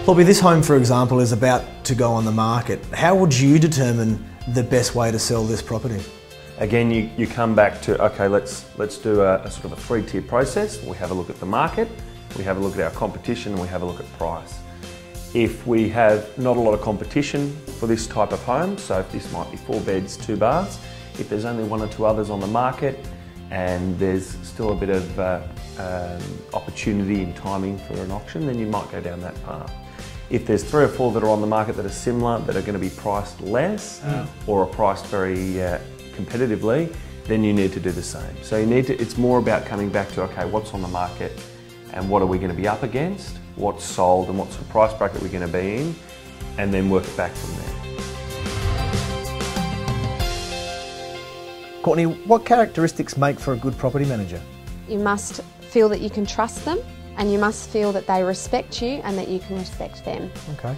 Thorpe, this home, for example, is about to go on the market. How would you determine the best way to sell this property? Again, you come back to, okay, let's do a sort of a three-tier process. We have a look at the market, we have a look at our competition, and we have a look at price. If we have not a lot of competition for this type of home, so if this might be 4 beds, 2 baths, if there's only 1 or 2 others on the market and there's still a bit of opportunity and timing for an auction, then you might go down that path. If there's 3 or 4 that are on the market that are similar, that are going to be priced less or are priced very competitively, then you need to do the same. So you need to, it's more about coming back to, okay, what's on the market and what are we going to be up against, what's sold and what sort of price bracket we're going to be in, and then work it back from there. Courtney, what characteristics make for a good property manager? You must feel that you can trust them, and you must feel that they respect you and that you can respect them. Okay.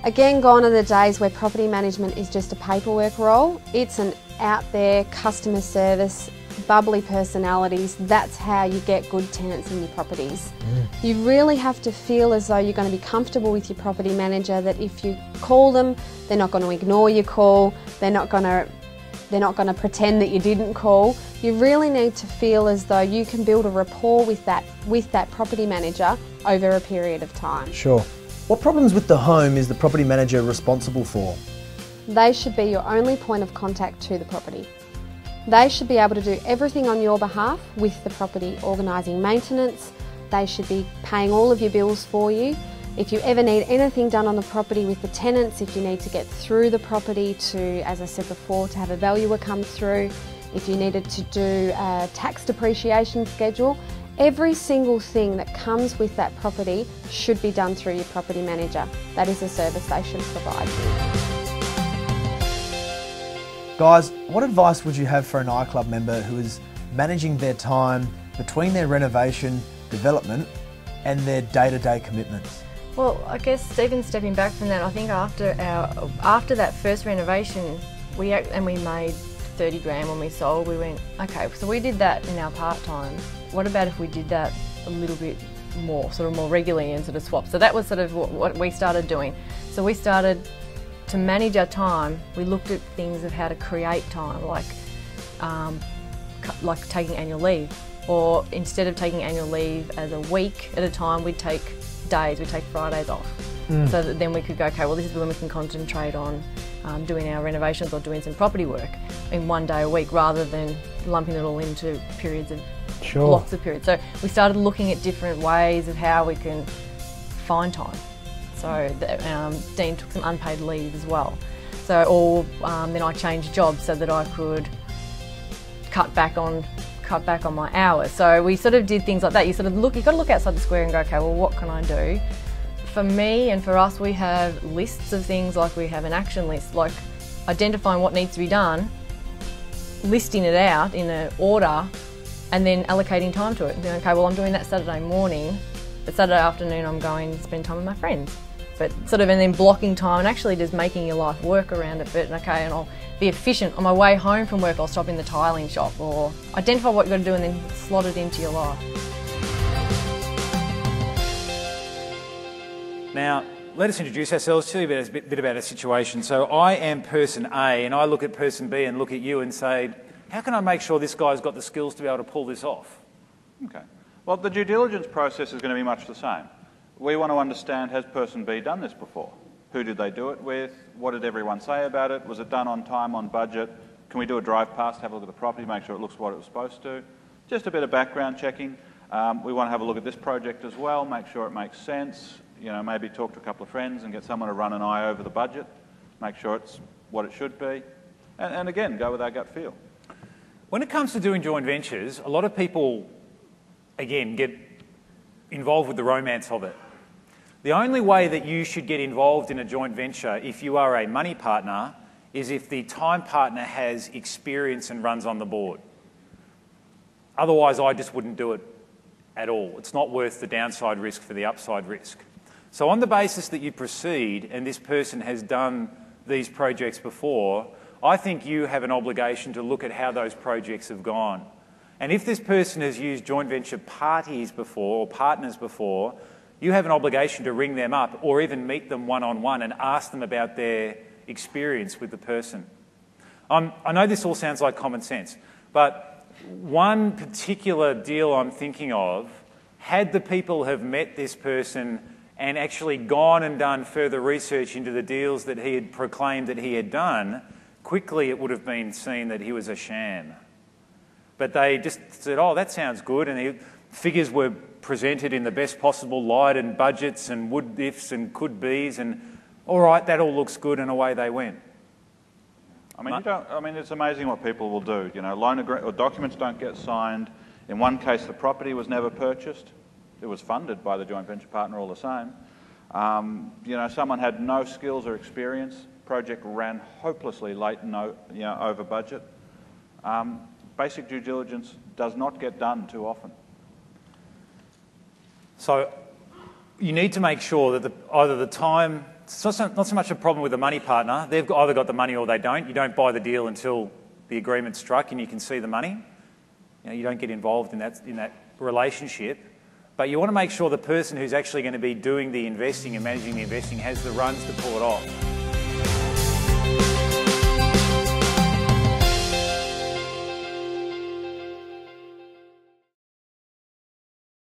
Again, gone are the days where property management is just a paperwork role. It's an out there customer service, bubbly personalities. That's how you get good tenants in your properties. You really have to feel as though you're going to be comfortable with your property manager, that if you call them, they're not going to ignore your call, they're not going to pretend that you didn't call. You really need to feel as though you can build a rapport with that property manager over a period of time. Sure. What problems with the home is the property manager responsible for? They should be your only point of contact to the property. They should be able to do everything on your behalf with the property, organising maintenance. They should be paying all of your bills for you. If you ever need anything done on the property with the tenants, if you need to get through the property to, as I said before, to have a valuer come through, if you needed to do a tax depreciation schedule, every single thing that comes with that property should be done through your property manager. That is a service they should provide you. Guys, what advice would you have for an iClub member who is managing their time between their renovation, development and their day-to-day commitments? Well, I guess even stepping back from that, I think after that first renovation, we made 30 grand when we sold. We went, okay, so we did that in our part-time. What about if we did that a little bit more, sort of more regularly and sort of swap? So that was sort of what we started doing. So we started to manage our time. We looked at things of how to create time, like taking annual leave, or instead of taking annual leave as a week at a time, we'd take days, we'd take Fridays off. So that then we could go, okay, well this is when we can concentrate on doing our renovations or doing some property work in 1 day a week, rather than lumping it all into periods of blocks of periods. So we started looking at different ways of how we can find time. So Dean took some unpaid leave as well. So then I changed jobs so that I could cut back on my hours. So we sort of did things like that. You've got to look outside the square and go, okay, well what can I do? For me and for us, we have lists of things, like we have an action list, like identifying what needs to be done, listing it out in an order, and then allocating time to it. And okay, well I'm doing that Saturday morning, but Saturday afternoon I'm going to spend time with my friends. But and then blocking time and actually just making your life work around it. But okay, and I'll be efficient. On my way home from work, I'll stop in the tiling shop, or identify what you've got to do and then slot it into your life. Now, let us introduce ourselves, tell you a bit about our situation. So I am person A, and I look at person B and look at you and say, how can I make sure this guy's got the skills to be able to pull this off? Okay. Well, the due diligence process is going to be much the same. We want to understand, has person B done this before? Who did they do it with? What did everyone say about it? Was it done on time, on budget? Can we do a drive past, have a look at the property, make sure it looks what it was supposed to? Just a bit of background checking. We want to have a look at this project as well, make sure it makes sense. You know, maybe talk to a couple of friends and get someone to run an eye over the budget, make sure it's what it should be, and again, go with our gut feel. When it comes to doing joint ventures, a lot of people, again, get involved with the romance of it. The only way that you should get involved in a joint venture if you are a money partner is if the time partner has experience and runs on the board. Otherwise, I just wouldn't do it at all. It's not worth the downside risk for the upside risk. So on the basis that you proceed and this person has done these projects before, I think you have an obligation to look at how those projects have gone. And if this person has used joint venture parties before or partners before, you have an obligation to ring them up or even meet them one-on-one and ask them about their experience with the person. I know this all sounds like common sense, but one particular deal I'm thinking of, had the people have met this person and actually gone and done further research into the deals that he had proclaimed that he had done, quickly it would have been seen that he was a sham. But they just said, oh, that sounds good, and figures were presented in the best possible light and budgets and would ifs and could be's, and all right, that all looks good, and away they went. I mean, it's amazing what people will do. You know, or documents don't get signed. In one case, the property was never purchased. It was funded by the joint venture partner all the same. You know, someone had no skills or experience. Project ran hopelessly late and over budget. Basic due diligence does not get done too often. So you need to make sure that either the time, it's not so much a problem with the money partner. They've either got the money or they don't. You don't buy the deal until the agreement's struck and you can see the money. You don't get involved in that relationship. But you want to make sure the person who's actually going to be doing the investing and managing the investing has the runs to pull it off.